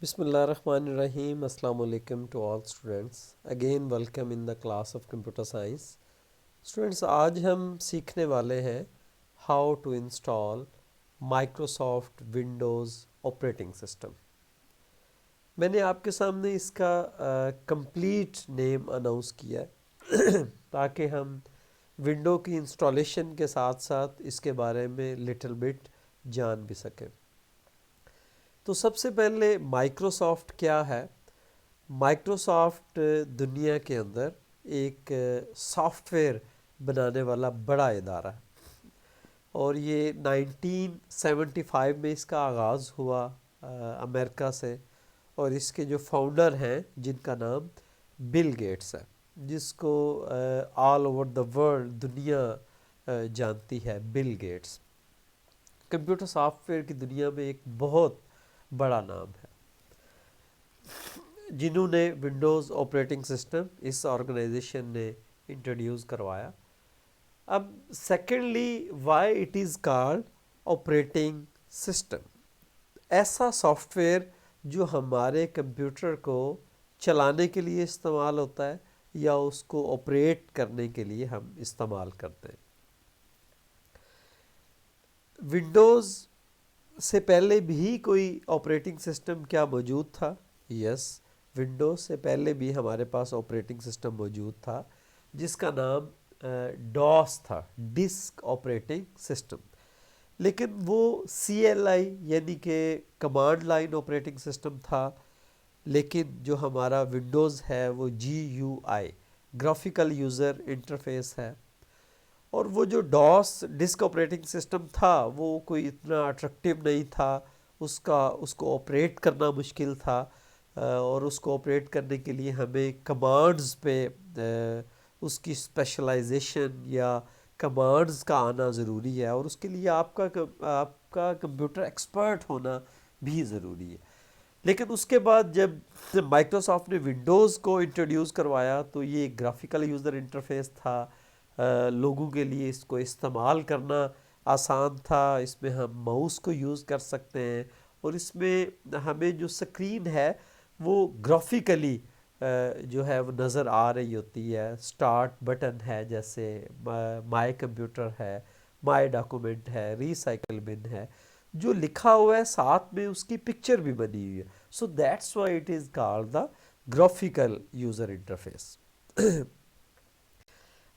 Bismillahirrahmanirrahim. Assalamu alaikum to all students. Again welcome in the class of computer science. Students, آج ہم سیکھنے والے ہیں how to install Microsoft Windows operating system. میں نے آپ کے سامنے اس کا کمپلیٹ نیم اناؤنس کیا ہے تاکہ ہم ونڈو کی انسٹالیشن کے ساتھ ساتھ اس کے بارے میں لٹل بٹ جان بھی سکیں. تو سب سے پہلے مائکروسافٹ کیا ہے؟ مائکروسافٹ دنیا کے اندر ایک سافٹ ویئر بنانے والا بڑا ادارہ ہے اور یہ 1975 میں اس کا آغاز ہوا امریکہ سے، اور اس کے جو فاؤنڈر ہیں جن کا نام بل گیٹس ہے، جس کو آل اوور دا ورلڈ دنیا جانتی ہے. Bill Gates computer software کی دنیا میں ایک بہت بڑا نام ہے، جنہوں نے ونڈوز آپریٹنگ سسٹم اس آرگنائزیشن نے انٹروڈیوس کروایا. اب secondly why it is called operating system? ایسا سافٹ ویئر جو ہمارے کمپیوٹر کو چلانے کے لیے استعمال ہوتا ہے یا اس کو آپریٹ کرنے کے لیے ہم استعمال کرتے ہیں. ونڈوز سے پہلے بھی کوئی آپریٹنگ سسٹم کیا موجود تھا؟ یس، ونڈوز سے پہلے بھی ہمارے پاس آپریٹنگ سسٹم موجود تھا جس کا نام ڈاس تھا، ڈسک آپریٹنگ سسٹم. لیکن وہ CLI یعنی کہ کمانڈ لائن آپریٹنگ سسٹم تھا، لیکن جو ہمارا ونڈوز ہے وہ GUI گرافیکل یوزر انٹرفیس ہے. اور وہ جو ڈاس ڈسک آپریٹنگ سسٹم تھا وہ کوئی اتنا اٹریکٹیو نہیں تھا، اس کو آپریٹ کرنا مشکل تھا، اور اس کو آپریٹ کرنے کے لیے ہمیں کمانڈز پہ اس کی اسپیشلائزیشن یا کمانڈز کا آنا ضروری ہے، اور اس کے لیے آپ کا کمپیوٹر ایکسپرٹ ہونا بھی ضروری ہے. لیکن اس کے بعد جب مائکروسافٹ نے ونڈوز کو انٹروڈیوس کروایا تو یہ ایک گرافیکل یوزر انٹرفیس تھا، لوگوں کے لیے اس کو استعمال کرنا آسان تھا. اس میں ہم ماؤس کو یوز کر سکتے ہیں، اور اس میں ہمیں جو سکرین ہے وہ گرافیکلی جو ہے وہ نظر آ رہی ہوتی ہے. سٹارٹ بٹن ہے، جیسے مائی کمپیوٹر ہے، مائی ڈاکومنٹ ہے، ریسائیکل بن ہے، جو لکھا ہوا ہے ساتھ میں اس کی پکچر بھی بنی ہوئی ہے. So that's why it is called the graphical user interface.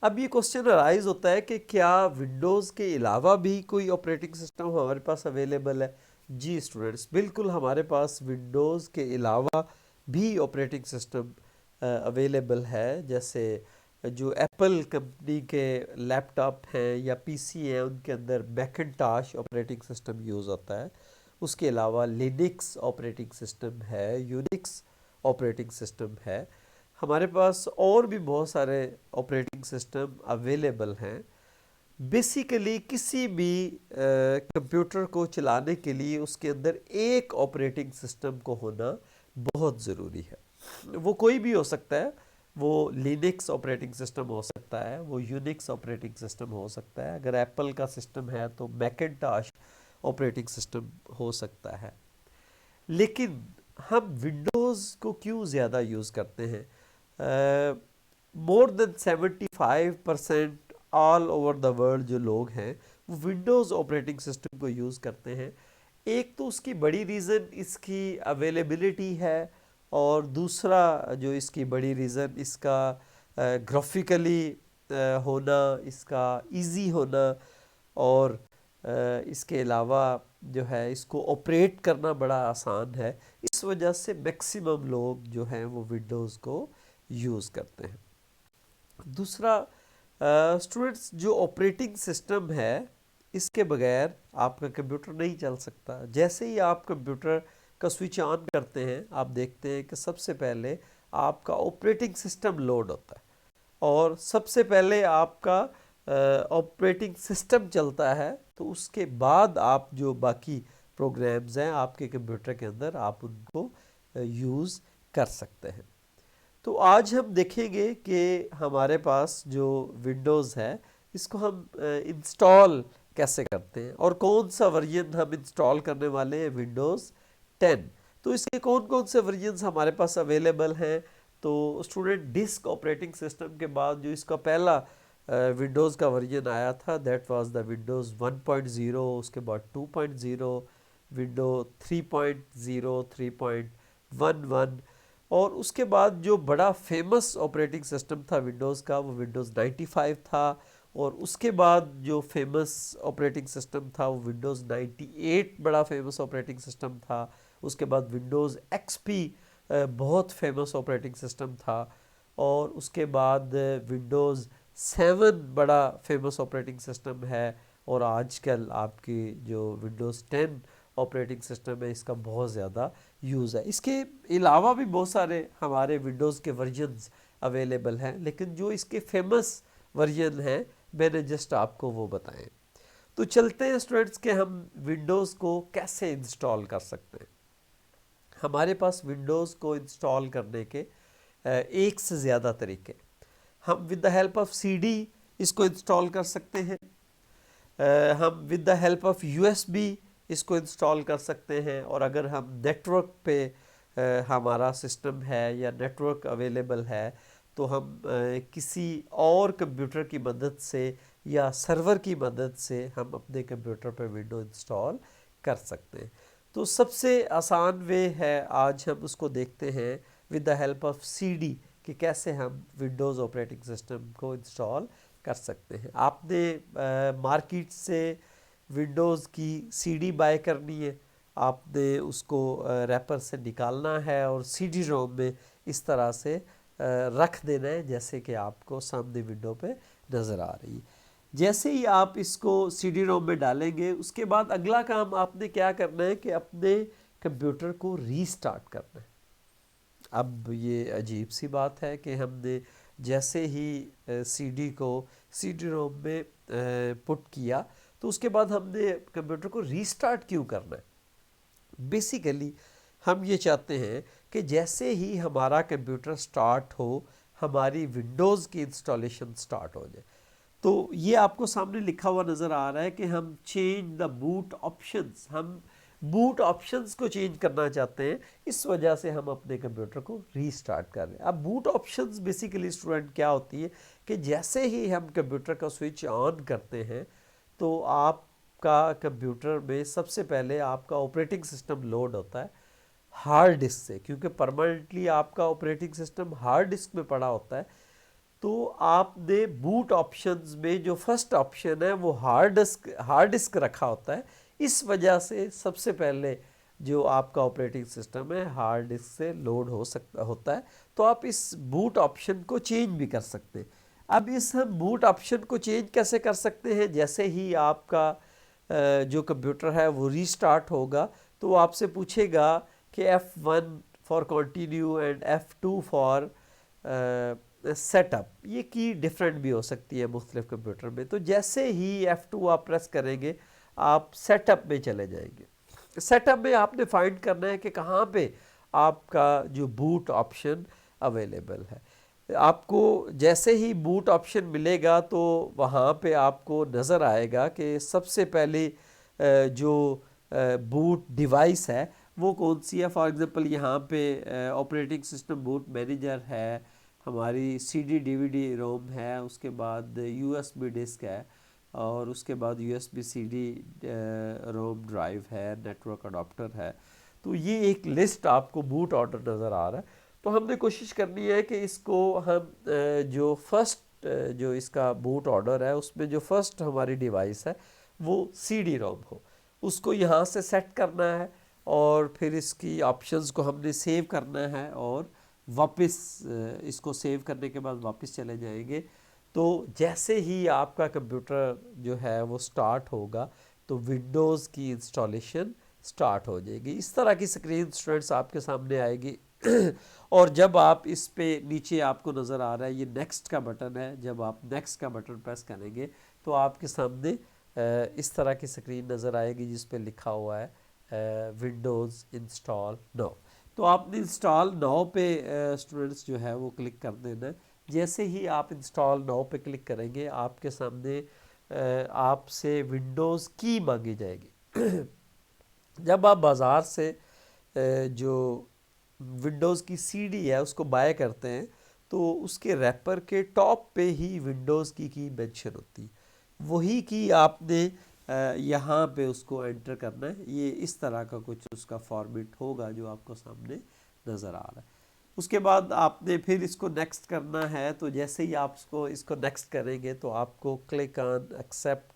اب یہ کوشچن ارائز ہوتا ہے کہ کیا ونڈوز کے علاوہ بھی کوئی آپریٹنگ سسٹم ہمارے پاس اویلیبل ہے؟ جی اسٹوڈنٹس، بالکل ہمارے پاس ونڈوز کے علاوہ بھی آپریٹنگ سسٹم اویلیبل ہے. جیسے جو ایپل کمپنی کے لیپ ٹاپ ہیں یا PC ہیں، ان کے اندر میکنٹاش آپریٹنگ سسٹم یوز ہوتا ہے. اس کے علاوہ لینکس آپریٹنگ سسٹم ہے، یونکس آپریٹنگ سسٹم ہے. ہمارے پاس اور بھی بہت سارے آپریٹنگ سسٹم اویلیبل ہیں. بیسیکلی کسی بھی کمپیوٹر کو چلانے کے لیے اس کے اندر ایک آپریٹنگ سسٹم کو ہونا بہت ضروری ہے. وہ کوئی بھی ہو سکتا ہے، وہ لینکس آپریٹنگ سسٹم ہو سکتا ہے، وہ یونکس آپریٹنگ سسٹم ہو سکتا ہے، اگر ایپل کا سسٹم ہے تو میکنٹاش آپریٹنگ سسٹم ہو سکتا ہے. لیکن ہم ونڈوز کو کیوں زیادہ یوز کرتے ہیں؟ مور دین 75% آل اوور دا ورلڈ جو لوگ ہیں وہ ونڈوز آپریٹنگ سسٹم کو یوز کرتے ہیں. ایک تو اس کی بڑی ریزن اس کی اویلیبلٹی ہے، اور دوسرا جو اس کی بڑی ریزن اس کا گرافیکلی ہونا، اس کا ایزی ہونا، اور اس کے علاوہ جو ہے اس کو آپریٹ کرنا بڑا آسان ہے. اس وجہ سے میکسیمم لوگ جو ہیں وہ ونڈوز کو یوز کرتے ہیں. دوسرا اسٹوڈنٹس، جو آپریٹنگ سسٹم ہے اس کے بغیر آپ کا کمپیوٹر نہیں چل سکتا. جیسے ہی آپ کمپیوٹر کا سوئچ آن کرتے ہیں، آپ دیکھتے ہیں کہ سب سے پہلے آپ کا آپریٹنگ سسٹم لوڈ ہوتا ہے، اور سب سے پہلے آپ کا آپریٹنگ سسٹم چلتا ہے، تو اس کے بعد آپ جو باقی پروگرامز ہیں آپ کے کمپیوٹر کے اندر آپ ان کو یوز کر سکتے ہیں. تو آج ہم دیکھیں گے کہ ہمارے پاس جو ونڈوز ہے اس کو ہم انسٹال کیسے کرتے ہیں، اور کون سا ورژن ہم انسٹال کرنے والے ہیں، ونڈوز 10. تو اس کے کون کون سے ورژنس ہمارے پاس اویلیبل ہیں؟ تو اسٹوڈنٹ ڈسک آپریٹنگ سسٹم کے بعد جو اس کا پہلا ونڈوز کا ورژن آیا تھا دیٹ واز دا ونڈوز 1.0، اس کے بعد 2.0، ونڈو 3.0، 3.11، اور اس کے بعد جو بڑا فیمس آپریٹنگ سسٹم تھا ونڈوز کا وہ ونڈوز 95 تھا، اور اس کے بعد جو فیمس آپریٹنگ سسٹم تھا وہ ونڈوز 98 بڑا فیمس آپریٹنگ سسٹم تھا، اس کے بعد ونڈوز ایکس پی بہت فیمس آپریٹنگ سسٹم تھا، اور اس کے بعد ونڈوز 7 بڑا فیمس آپریٹنگ سسٹم ہے، اور آج کل آپ کی جو ونڈوز 10 آپریٹنگ سسٹم ہے اس کا بہت زیادہ یوز ہے۔ اس کے علاوہ بھی بہت سارے ہمارے ونڈوز کے ورژنز اویلیبل ہیں، لیکن جو اس کے فیمس ورژن ہیں میں نے جسٹ آپ کو وہ بتائیں۔ تو چلتے ہیں اسٹوڈنٹس کہ ہم ونڈوز کو کیسے انسٹال کر سکتے ہیں۔ ہمارے پاس ونڈوز کو انسٹال کرنے کے ایک سے زیادہ طریقے، ہم with the help of C D اس کو انسٹال کر سکتے ہیں، ہم with the help of U S B اس کو انسٹال کر سکتے ہیں، اور اگر ہم نیٹ ورک پہ ہمارا سسٹم ہے یا نیٹ ورک اویلیبل ہے تو ہم کسی اور کمپیوٹر کی مدد سے یا سرور کی مدد سے ہم اپنے کمپیوٹر پہ ونڈو انسٹال کر سکتے ہیں۔ تو سب سے آسان وے ہے، آج ہم اس کو دیکھتے ہیں with the help of C D کہ کیسے ہم ونڈوز آپریٹنگ سسٹم کو انسٹال کر سکتے ہیں۔ آپ نے مارکیٹ سے ونڈوز کی سی ڈی بائی کرنی ہے، آپ نے اس کو ریپر سے نکالنا ہے اور سی ڈی روم میں اس طرح سے رکھ دینا ہے جیسے کہ آپ کو سامنے ونڈو پہ نظر آ رہی ہے۔ جیسے ہی آپ اس کو سی ڈی روم میں ڈالیں گے اس کے بعد اگلا کام آپ نے کیا کرنا ہے کہ اپنے کمپیوٹر کو ری سٹارٹ کرنا ہے۔ اب یہ عجیب سی بات ہے کہ ہم نے جیسے ہی سی ڈی کو سی ڈی روم میں پٹ کیا تو اس کے بعد ہم نے کمپیوٹر کو ری سٹارٹ کیوں کرنا ہے؟ بیسیکلی ہم یہ چاہتے ہیں کہ جیسے ہی ہمارا کمپیوٹر سٹارٹ ہو ہماری ونڈوز کی انسٹالیشن سٹارٹ ہو جائے۔ تو یہ آپ کو سامنے لکھا ہوا نظر آ رہا ہے کہ ہم چینج دا بوٹ آپشنز، ہم بوٹ آپشنز کو چینج کرنا چاہتے ہیں، اس وجہ سے ہم اپنے کمپیوٹر کو ری سٹارٹ کر رہے ہیں۔ اب بوٹ آپشنز بیسیکلی اسٹوڈنٹ کیا ہوتی ہے کہ جیسے ہی ہم کمپیوٹر کا سوئچ آن کرتے ہیں تو آپ کا کمپیوٹر میں سب سے پہلے آپ کا آپریٹنگ سسٹم لوڈ ہوتا ہے ہارڈ ڈسک سے، کیونکہ پرماننٹلی آپ کا آپریٹنگ سسٹم ہارڈ ڈسک میں پڑا ہوتا ہے۔ تو آپ نے بوٹ آپشنز میں جو فرسٹ آپشن ہے وہ ہارڈ ڈسک رکھا ہوتا ہے، اس وجہ سے سب سے پہلے جو آپ کا آپریٹنگ سسٹم ہے ہارڈ ڈسک سے لوڈ ہوتا ہے۔ تو آپ اس بوٹ آپشن کو چینج بھی کر سکتے ہیں۔ اب اس ہم بوٹ آپشن کو چینج کیسے کر سکتے ہیں؟ جیسے ہی آپ کا جو کمپیوٹر ہے وہ ری سٹارٹ ہوگا تو وہ آپ سے پوچھے گا کہ F1 for continue and F2 for setup, یہ کی ڈیفرنٹ بھی ہو سکتی ہے مختلف کمپیوٹر میں۔ تو جیسے ہی F2 آپ پریس کریں گے آپ سیٹ اپ میں چلے جائیں گے۔ سیٹ اپ میں آپ نے فائنڈ کرنا ہے کہ کہاں پہ آپ کا جو بوٹ آپشن اویلیبل ہے۔ آپ کو جیسے ہی بوٹ آپشن ملے گا تو وہاں پہ آپ کو نظر آئے گا کہ سب سے پہلے جو بوٹ ڈیوائس ہے وہ کون سی ہے۔ فار ایگزامپل یہاں پہ آپریٹنگ سسٹم بوٹ مینیجر ہے، ہماری سی ڈی ڈی وی ڈی روم ہے، اس کے بعد یو ایس بی ڈسک ہے، اور اس کے بعد U S B C D ROM drive ہے، نیٹ ورک اڈاپٹر ہے۔ تو یہ ایک لسٹ آپ کو بوٹ آرڈر نظر آ رہا ہے۔ تو ہم نے کوشش کرنی ہے کہ اس کو ہم جو فرسٹ جو اس کا بوٹ آرڈر ہے اس میں جو فرسٹ ہماری ڈیوائس ہے وہ سی ڈی روم ہو، اس کو یہاں سے سیٹ کرنا ہے، اور پھر اس کی آپشنز کو ہم نے سیو کرنا ہے، اور واپس اس کو سیو کرنے کے بعد واپس چلے جائیں گے۔ تو جیسے ہی آپ کا کمپیوٹر جو ہے وہ سٹارٹ ہوگا تو ونڈوز کی انسٹالیشن سٹارٹ ہو جائے گی۔ اس طرح کی سکرین اسٹوڈنٹس آپ کے سامنے آئے گی اور جب آپ اس پہ نیچے آپ کو نظر آ رہا ہے یہ نیکسٹ کا بٹن ہے، جب آپ نیکسٹ کا بٹن پریس کریں گے تو آپ کے سامنے اس طرح کی سکرین نظر آئے گی جس پہ لکھا ہوا ہے ونڈوز انسٹال نو۔ تو آپ نے انسٹال نو پہ اسٹوڈنٹس جو ہے وہ کلک کر دینا ہے۔ جیسے ہی آپ انسٹال نو پہ کلک کریں گے آپ کے سامنے آپ سے ونڈوز کی مانگی جائے گی۔ جب آپ بازار سے جو ونڈوز کی سی ڈی ہے اس کو بائی کرتے ہیں تو اس کے ریپر کے ٹاپ پہ ہی ونڈوز کی مینشن ہوتی ہے، وہی کی آپ نے یہاں پہ اس کو انٹر کرنا ہے. یہ اس طرح کا کچھ اس کا فارمیٹ ہوگا جو آپ کو سامنے نظر آ رہا ہے. اس کے بعد آپ نے پھر اس کو نیکسٹ کرنا ہے، تو جیسے ہی آپ اس کو نیکسٹ کریں گے تو آپ کو click on accept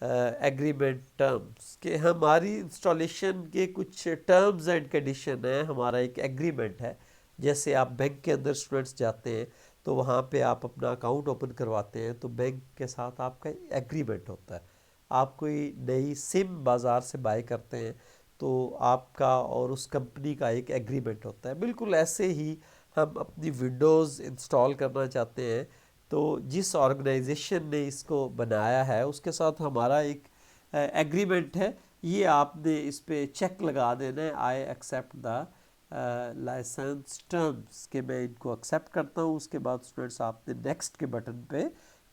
agreement terms, کہ ہماری انسٹالیشن کے کچھ ٹرمز اینڈ کنڈیشن ہیں، ہمارا ایک ایگریمنٹ ہے. جیسے آپ بینک کے اندر اسٹوڈنٹس جاتے ہیں تو وہاں پہ آپ اپنا اکاؤنٹ اوپن کرواتے ہیں تو بینک کے ساتھ آپ کا ایگریمنٹ ہوتا ہے. آپ کوئی نئی سم بازار سے بائی کرتے ہیں تو آپ کا اور اس کمپنی کا ایک ایگریمنٹ ہوتا ہے. بالکل ایسے ہی ہم اپنی ونڈوز انسٹال کرنا چاہتے ہیں تو جس آرگنائزیشن نے اس کو بنایا ہے اس کے ساتھ ہمارا ایک ایگریمنٹ ہے. یہ آپ نے اس پہ چیک لگا دینا ہے، I accept the licence terms, کہ میں ان کو ایکسیپٹ کرتا ہوں. اس کے بعد اسٹوڈنٹس آپ نے نیکسٹ کے بٹن پہ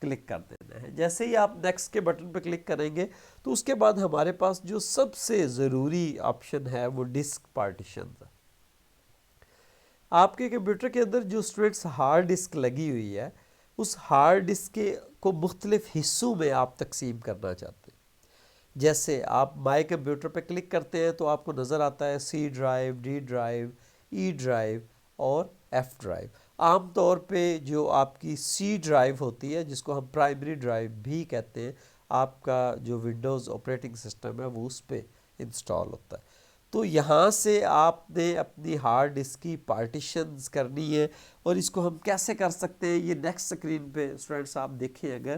کلک کر دینا ہے. جیسے ہی آپ نیکسٹ کے بٹن پہ کلک کریں گے تو اس کے بعد ہمارے پاس جو سب سے ضروری آپشن ہے وہ ڈسک پارٹیشن ہے. آپ کے کمپیوٹر کے اندر جو اسٹوڈنٹس ہارڈ ڈسک لگی ہوئی ہے اس ہارڈ ڈسک کے کو مختلف حصوں میں آپ تقسیم کرنا چاہتے ہیں. جیسے آپ مائی کمپیوٹر پہ کلک کرتے ہیں تو آپ کو نظر آتا ہے سی ڈرائیو، ڈی ڈرائیو، ای ڈرائیو اور ایف ڈرائیو. عام طور پہ جو آپ کی سی ڈرائیو ہوتی ہے جس کو ہم پرائمری ڈرائیو بھی کہتے ہیں، آپ کا جو ونڈوز آپریٹنگ سسٹم ہے وہ اس پہ انسٹال ہوتا ہے. تو یہاں سے آپ نے اپنی ہارڈ ڈسک کی پارٹیشنز کرنی ہے. اور اس کو ہم کیسے کر سکتے ہیں، یہ نیکسٹ سکرین پہ اسٹوڈنٹس آپ دیکھیں اگر،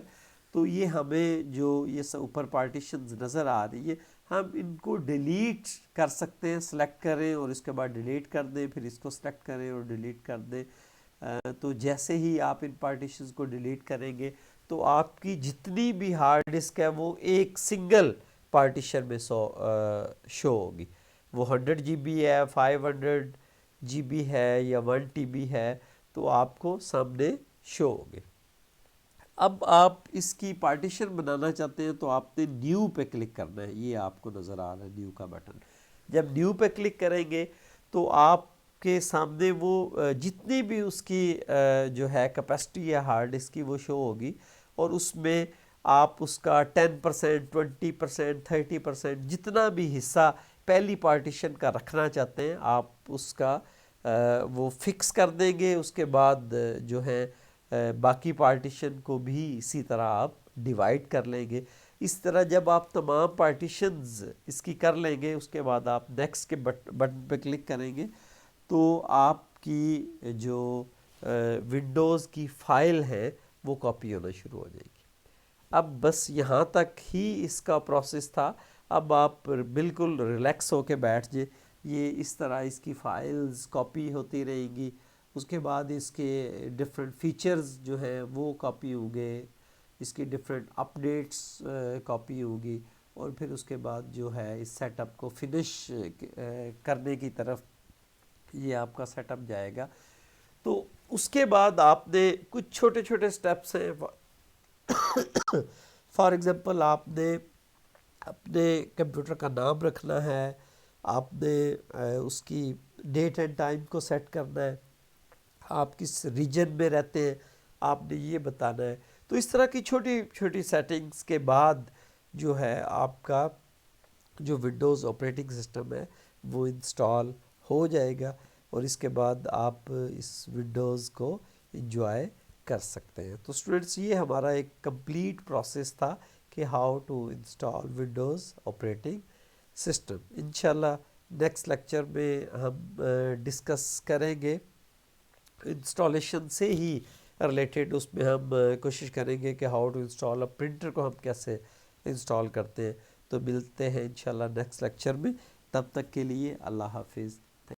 تو یہ ہمیں جو یہ اوپر پارٹیشنز نظر آ رہی ہے ہم ان کو ڈیلیٹ کر سکتے ہیں. سلیکٹ کریں اور اس کے بعد ڈیلیٹ کر دیں، پھر اس کو سلیکٹ کریں اور ڈیلیٹ کر دیں. تو جیسے ہی آپ ان پارٹیشنز کو ڈیلیٹ کریں گے تو آپ کی جتنی بھی ہارڈ ڈسک ہے وہ ایک سنگل پارٹیشن میں شو ہوگی. وہ 100 جی بی ہے، 500 جی بی ہے یا 1 ٹی بی ہے تو آپ کو سامنے شو ہوگی. اب آپ اس کی پارٹیشن بنانا چاہتے ہیں تو آپ نے نیو پہ کلک کرنا ہے. یہ آپ کو نظر آ رہا ہے نیو کا بٹن. جب نیو پہ کلک کریں گے تو آپ کے سامنے وہ جتنی بھی اس کی جو ہے کیپیسٹی ہے ہارڈ ڈسک کی وہ شو ہوگی، اور اس میں آپ اس کا 10%، 20%، 30% جتنا بھی حصہ پہلی پارٹیشن کا رکھنا چاہتے ہیں آپ اس کا وہ فکس کر دیں گے. اس کے بعد جو ہے باقی پارٹیشن کو بھی اسی طرح آپ ڈیوائڈ کر لیں گے. اس طرح جب آپ تمام پارٹیشنز اس کی کر لیں گے اس کے بعد آپ نیکسٹ کے بٹن پہ کلک کریں گے تو آپ کی جو ونڈوز کی فائل ہے وہ کاپی ہونا شروع ہو جائے گی. اب بس یہاں تک ہی اس کا پروسیس تھا. اب آپ بالکل ریلیکس ہو کے بیٹھ جائیں. یہ اس طرح اس کی فائلز کاپی ہوتی رہیں گی. اس کے بعد اس کے ڈفرینٹ فیچرز جو ہیں وہ کاپی ہوں گے، اس کی ڈفرینٹ اپڈیٹس کاپی ہوگی، اور پھر اس کے بعد جو ہے اس سیٹ اپ کو فنش کرنے کی طرف یہ آپ کا سیٹ اپ جائے گا. تو اس کے بعد آپ نے کچھ چھوٹے چھوٹے سٹیپس ہیں. فار ایگزامپل آپ نے اپنے کمپیوٹر کا نام رکھنا ہے، آپ نے اس کی ڈیٹ اینڈ ٹائم کو سیٹ کرنا ہے، آپ کس ریجن میں رہتے ہیں آپ نے یہ بتانا ہے. تو اس طرح کی چھوٹی چھوٹی سیٹنگز کے بعد جو ہے آپ کا جو ونڈوز آپریٹنگ سسٹم ہے وہ انسٹال ہو جائے گا، اور اس کے بعد آپ اس ونڈوز کو انجوائے کر سکتے ہیں. تو اسٹوڈنٹس یہ ہمارا ایک کمپلیٹ پروسیس تھا کہ how to install Windows operating system. انشاءاللہ نیکسٹ لیکچر میں ہم ڈسکس کریں گے انسٹالیشن سے ہی ریلیٹڈ. اس میں ہم کوشش کریں گے کہ ہاؤ ٹو انسٹال پرنٹر کو ہم کیسے انسٹال کرتے ہیں. تو ملتے ہیں انشاءاللہ نیکسٹ لیکچر میں. تب تک کے لیے اللہ حافظ.